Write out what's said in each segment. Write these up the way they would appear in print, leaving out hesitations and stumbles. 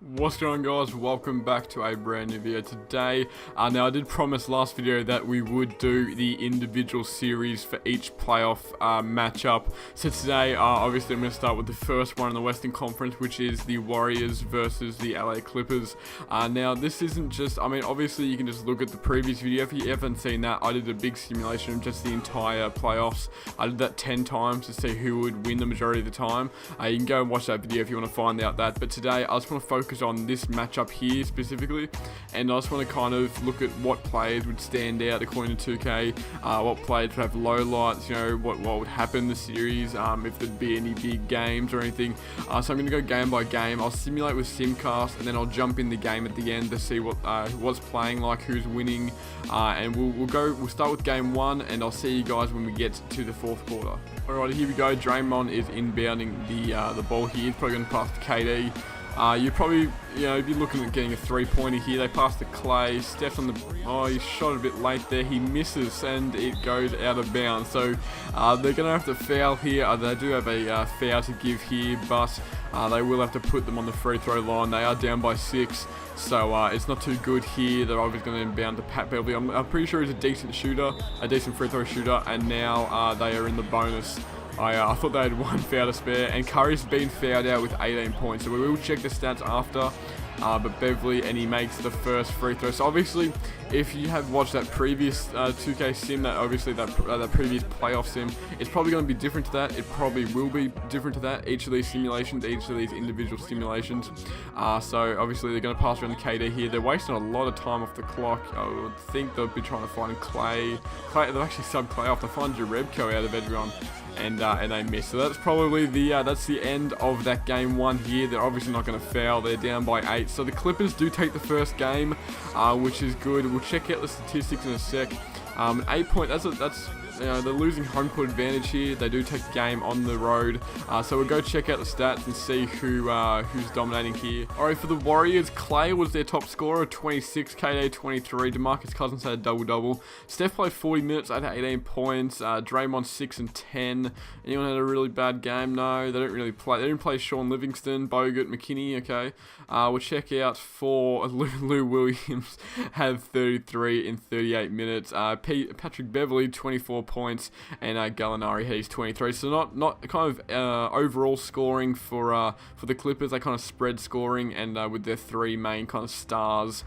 What's going on, guys? Welcome back to a brand new video today. Now I did promise last video that we would do the individual series for each playoff matchup. So today obviously I'm going to start with the first one in the Western Conference, which is the Warriors versus the LA Clippers. Now this isn't just, I mean obviously you can just look at the previous video. If you haven't seen that, I did a big simulation of just the entire playoffs. I did that 10 times to see who would win the majority of the time. You can go and watch that video if you want to find out that, but today I just want to focus on this matchup here specifically, and I just want to kind of look at what players would stand out according to 2K, what players would have low lights, you know, what would happen in the series, if there'd be any big games or anything. So I'm going to go game by game. I'll simulate with Simcast, and then I'll jump in the game at the end to see what's playing like, who's winning, and we'll start with game one, and I'll see you guys when we get to the fourth quarter. Alright, here we go. Draymond is inbounding the ball here. He's probably going to pass to KD. You're probably, if you're looking at getting a three-pointer here, they pass to Clay. Steph's on the, he shot a bit late there. He misses and it goes out of bounds. So they're going to have to foul here. They do have a foul to give here, but they will have to put them on the free throw line. They are down by 6, so it's not too good here. They're obviously going to inbound to Pat Beverly. I'm pretty sure he's a decent shooter, a decent free throw shooter, and now they are in the bonus. I thought they had one foul to spare, and Curry's been fouled out with 18 points, so we will check the stats after. But Beverly, and he makes the first free throw. So obviously, if you have watched that previous 2K sim, that previous playoff sim, it's probably going to be different to that. It probably will be different to that. Each of these simulations, each of these individual simulations. So obviously they're going to pass around the KD here. They're wasting a lot of time off the clock. I would think they'll be trying to find Clay. They've actually subbed Clay off to find Jerebko out of everyone. And they miss. So that's probably that's the end of that game one here. They're obviously not going to foul. They're down by 8. So the Clippers do take the first game, which is good. We'll check out the statistics in a sec. 8 point. That's they're losing home court advantage here. They do take the game on the road. So we'll go check out the stats and see who's dominating here. Alright, for the Warriors, Clay was their top scorer, 26, KD 23, DeMarcus Cousins had a double-double. Steph played 40 minutes, had 18 points, Draymond 6 and 10. Anyone had a really bad game? No, they don't really play. They didn't play Sean Livingston, Bogut, McKinney, okay. We'll check out for Lou Williams, had 33 in 38 minutes. Patrick Beverly, 24 points, and Gallinari has 23. So not kind of overall scoring for the Clippers. They kind of spread scoring, and with their 3 main kind of stars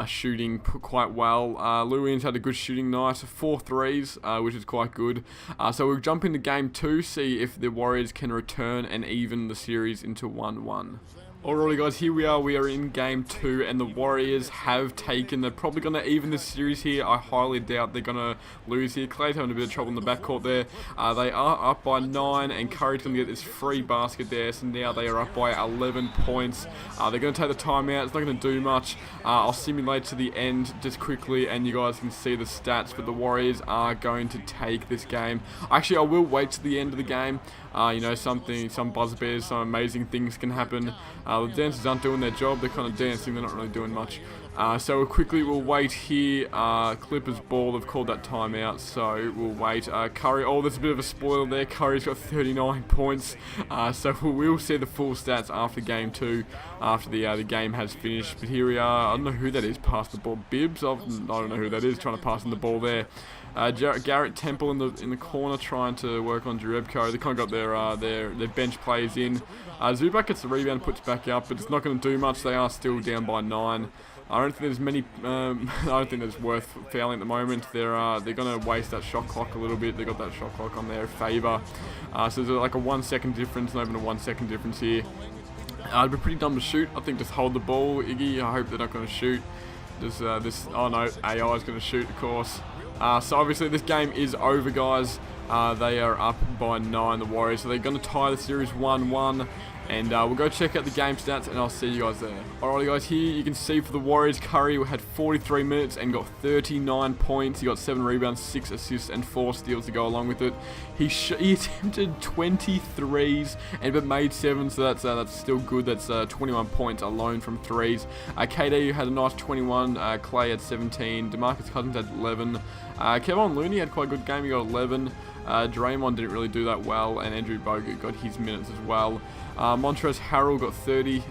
shooting quite well. Lou Williams had a good shooting night, 4 threes, which is quite good. So we'll jump into game 2, see if the Warriors can return and even the series into 1-1. Alrighty guys, here we are in game 2, and the Warriors have taken. They're probably going to even this series here. I highly doubt they're going to lose here. Clay's having a bit of trouble in the backcourt there. They are up by 9, and Curry's going to get this free basket there, so now they are up by 11 points. They're going to take the timeout. It's not going to do much. I'll simulate to the end just quickly, and you guys can see the stats, but the Warriors are going to take this game. Actually, I will wait to the end of the game. Some buzzer beaters, some amazing things can happen. The dancers aren't doing their job. They're kind of dancing. They're not really doing much. So we'll wait here. Clippers ball, they've called that timeout, so we'll wait. Curry, there's a bit of a spoiler there. Curry's got 39 points. So we'll see the full stats after game 2, after the game has finished. But here we are. I don't know who that is. Pass the ball. Bibbs. I don't know who that is. Trying to pass in the ball there. Garrett Temple in the corner trying to work on Jerebko. They kind of got their bench players in. Zubac gets the rebound, puts back up, but it's not going to do much. They are still down by 9. I don't think there's many. I don't think there's worth fouling at the moment. They're going to waste that shot clock a little bit. They got that shot clock on their favour. So there's like a 1 second difference, not even a 1 second difference here. It'd be pretty dumb to shoot. I think just hold the ball, Iggy. I hope they're not going to shoot. Oh no, AI is going to shoot, of course. So obviously this game is over, guys. They are up by 9, the Warriors. So they're going to tie the series 1-1. And we'll go check out the game stats, and I'll see you guys there. Alrighty guys, here you can see for the Warriors, Curry had 43 minutes and got 39 points. He got 7 rebounds, 6 assists, and 4 steals to go along with it. He attempted 23s but made 7, so that's still good. That's 21 points alone from 3s. KD had a nice 21. Clay had 17. DeMarcus Cousins had 11. Kevin Looney had quite a good game. He got 11. Draymond didn't really do that well, and Andrew Bogut got his minutes as well. Montrezl Harrell got 30.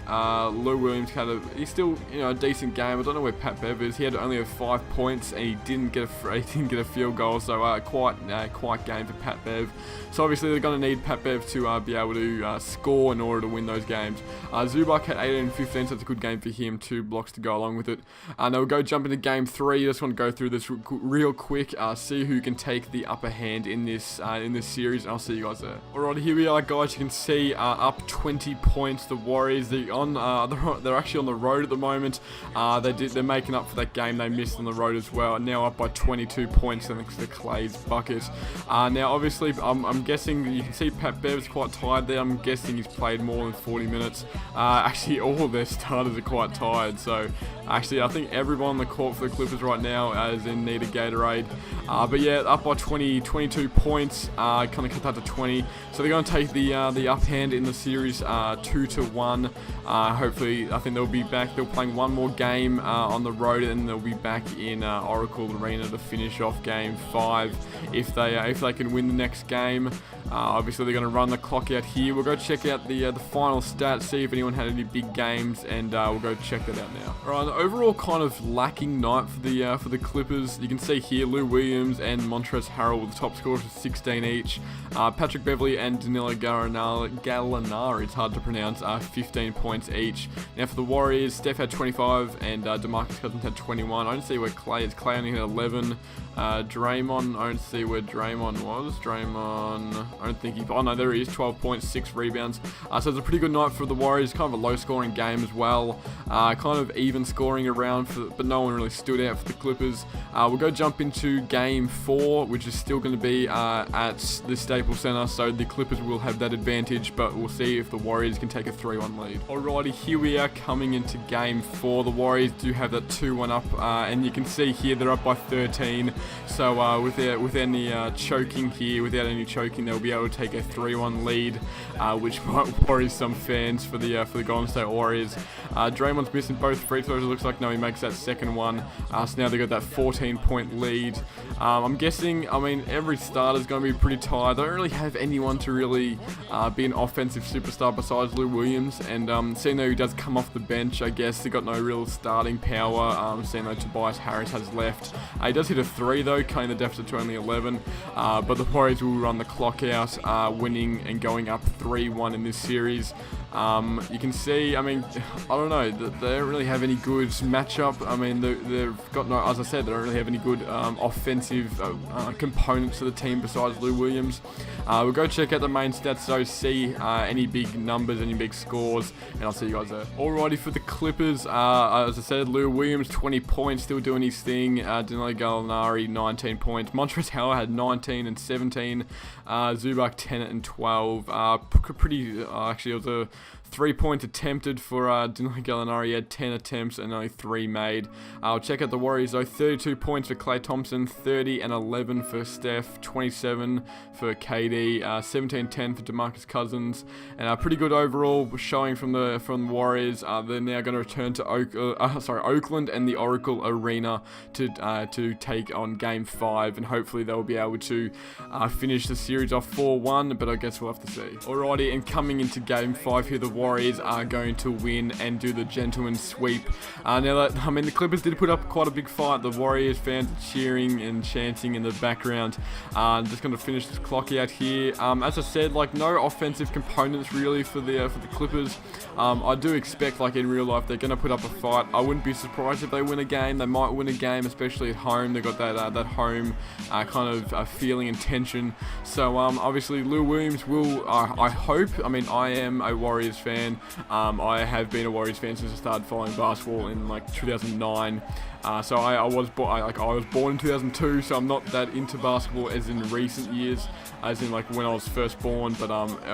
Lou Williams he's still a decent game. I don't know where Pat Bev is. He had only 5 points and he didn't get a field goal. So quiet game for Pat Bev. So obviously they're going to need Pat Bev to be able to score in order to win those games. Zubac had 18 and 15, so it's a good game for him. 2 blocks to go along with it. Now we'll go jump into game 3. Just want to go through this real quick. See who can take the upper hand in this series. And I'll see you guys there. Alrighty, here we are, guys. You can see up 20 points. The Warriors, they're actually on the road at the moment. They're making up for that game they missed on the road as well. Now up by 22 points thanks to Clay's bucket. Now obviously I'm guessing you can see Pat Bev's quite tired there. I'm guessing he's played more than 40 minutes. Actually all of their starters are quite tired. So actually I think everyone on the court for the Clippers right now is in need of Gatorade. But yeah, up by 22 points. Kind of cut that to 20. So they're going to take the up hand in the series 2-1. Hopefully, I think they'll be back. They're playing one more game on the road, and they'll be back in Oracle Arena to finish off Game 5 if they can win the next game. Obviously, they're going to run the clock out here. We'll go check out the final stats, see if anyone had any big games, and we'll go check that out now. All right, the overall kind of lacking night for the Clippers. You can see here Lou Williams and Montrezl Harrell with the top scorers of 16 each. Patrick Beverley and Danilo Gallinari, it's hard to pronounce, 15 points each. Now for the Warriors, Steph had 25 and DeMarcus Cousins had 21. I don't see where Clay is. Clay only had 11. Draymond, I don't see where Draymond was. I don't think oh no, there he is, 12 points, 6 rebounds. So it's a pretty good night for the Warriors. Kind of a low scoring game as well. Kind of even scoring around, but no one really stood out for the Clippers. We'll go jump into game 4, which is still going to be at the Staples Center. So the Clippers will have that advantage, but we'll see if the Warriors can take a 3-1 lead. Alrighty, here we are coming into game 4. The Warriors do have that 2-1 up, and you can see here they're up by 13. So without any choking here, without any choking, they'll be able to take a 3-1 lead, which might worry some fans for the Golden State Warriors. Draymond's missing both free throws. It looks like no, he makes that second one. So now they got that 14-point lead. I'm guessing, every starter's going to be pretty tired. They don't really have anyone to really be an offensive superstar besides Lou Williams, and seeing though he does come off the bench, I guess they got no real starting power. Seeing though Tobias Harris has left, he does hit a 3 though, cutting the deficit to only 11. But the Warriors will run the clock out, winning and going up 3-1 in this series. You can see, I don't know, they don't really have any good matchup. They've got no, as I said, they don't really have any good offensive components to the team besides Lou Williams. We'll go check out the main stats though, see any big numbers, any big scores, and I'll see you guys there. Alrighty, for the Clippers, as I said, Lou Williams 20 points, still doing his thing. Danilo Gallinari 19 points. Montrezl Harrell had 19 and 17. Zubac 10 and 12. Actually, it was a 3-point attempted for Danilo Gallinari. He had 10 attempts and only 3 made. I'll check out the Warriors though. 32 points for Klay Thompson, 30 and 11 for Steph, 27 for KD, 17-10 for DeMarcus Cousins, and a pretty good overall showing from the Warriors. They're now going to return to Oakland and the Oracle Arena to take on Game 5, and hopefully they'll be able to finish the series off 4-1. But I guess we'll have to see. Alrighty, and coming into Game 5 here, the Warriors are going to win and do the gentleman's sweep. Now that, the Clippers did put up quite a big fight. The Warriors fans are cheering and chanting in the background. Just going to finish this clock out here. As I said, no offensive components really for the Clippers. I do expect, in real life, they're going to put up a fight. I wouldn't be surprised if they win a game. They might win a game, especially at home. They got that home kind of feeling and tension. So obviously Lou Williams will. I hope. I am a Warriors fan. I have been a Warriors fan since I started following basketball in 2009. So I was born in 2002, so I'm not that into basketball as in recent years, as in when I was first born. But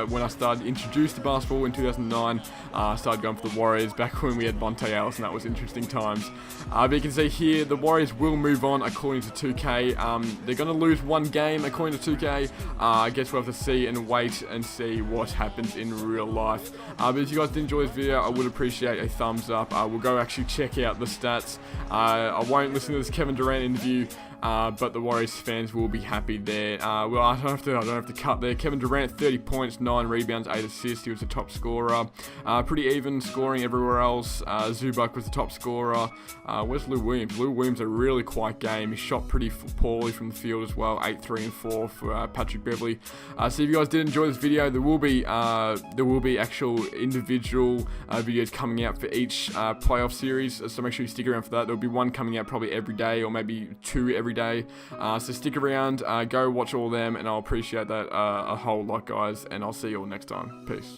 when I started introduced to basketball in 2009, I started going for the Warriors back when we had Monte Ellis, and that was interesting times. But you can see here the Warriors will move on according to 2K. They're going to lose one game according to 2K. I guess we'll have to see and wait and see what happens in real life. But if you guys did enjoy this video, I would appreciate a thumbs up. We'll go actually check out the stats. I won't listen to this Kevin Durant interview, but the Warriors fans will be happy there. Well, I don't have to cut there. Kevin Durant, 30 points, 9 rebounds, 8 assists. He was the top scorer. Pretty even scoring everywhere else. Zubac was the top scorer. Where's Lou Williams? Lou Williams a really quiet game. He shot pretty poorly from the field as well. 8, 3, and 4 for Patrick Beverley. So if you guys did enjoy this video, there will be actual individual videos coming out for each playoff series. So make sure you stick around for that. There'll be one coming out probably every day, or maybe 2 every day. So stick around, go watch all of them, and I'll appreciate that a whole lot, guys, and I'll see you all next time. Peace.